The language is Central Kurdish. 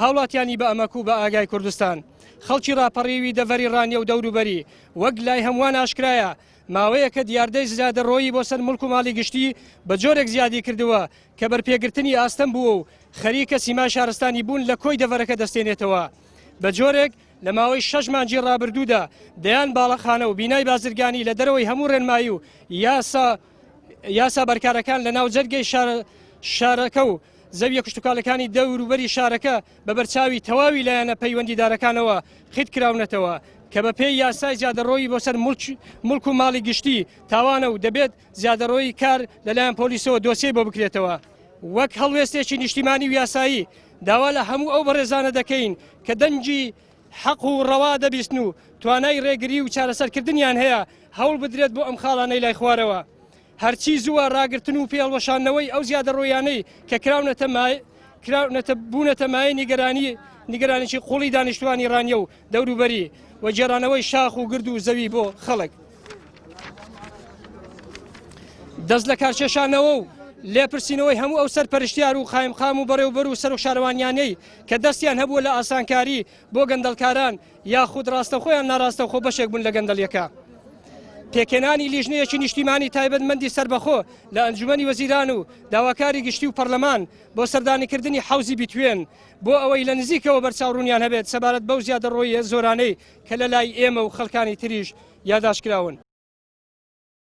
هاوڵاتیانی بە ئەمەکو بە ئاگای کوردستان خەڵکی ڕاپەڕێوی دەڤەری ڕانیە و دەوروبەری وەک لای هەمووان ئاشکرایە ماوەیە کە دیاردەی زیادەڕۆیی بۆ سەر مڵک و ماڵی گشتی بە جۆرێک زیادی کردووە کە بەرپێگرتنی ئاستەم بووە و خەریکە سیما شارستانی بوون لە کۆی دەڤەرەکە دەستێنێتەوە بە جۆرێک لە ماوەی 6 مانگی ڕابردوودا دەیان باڵەخانە و بینای بازرگانی لە دەرەوەی هەموو ڕێنمایی و یاسا بەرکارەکان لە ناو جەرگەی شارەکە و زەویە کشتتوکالەکانی دەوروبەری شارەکە بە بەرچاوی تەواوی لایەنە پەیوەندیدارەکانەوە خیت کراونەتەوە کە بە پێی یاسای زیادەڕۆیی بۆ سەر مڵک و ماڵی گشتی تاوانە و دەبێت زیادەڕۆیی کار لەلایەن پۆلیسەوە دۆسیە بۆ بکرێتەوە وەک هەڵوێستێکی نیشتیمانی و یاسایی داوا لە هەموو ئەو بەڕێزانە دەکەین کە دەنجی حەق و ڕەوا دەبیستن و توانای ڕێگری و چارەسەرکردنیان هەیە هەوڵ بدرێت بۆ ئەم خاڵانەی لای خوارەوە هەرچی زووە ڕاگرتن و پێڵوەشانەوەی ئەو زیادەڕۆیانەی کە بوونەتە مایە نیگەرانیی قوڵی دانیشتوانی ڕانیە و دەوروبەری و جێرانەوەی شاخ و گرد و زەوی بۆ خەڵک دەست لە کارچێشانەوە و لێپرسینەوەی هەموو ئەو سەرپەرشتیار و قایمقام و بەڕێوبەر و سەر و شارەوانیانەی کە دەستیان هەبووە لە ئاسانکاری بۆ گەندەڵکاران یاخود ڕاستەخۆیان ناڕاستەخۆ بەشێک بوون لە گەندەڵیەکە پێکێنانی لیژنەیەکی نیشتیمانی تایبەتمەندی سربەخۆ لە ئەنجومەنی وەزیران و داواکاری گشتی و پەرلەمان بۆ سەردانیکردنی حوزی بیتوێن بۆ ئەوەی لە نزیکەوە بەرچاوڕوونیان هەبێت سەبارەت بەو زیادەڕۆیە زۆرانەی کە لە لای ئێمە و خەڵکانی تریش یاداشکراون.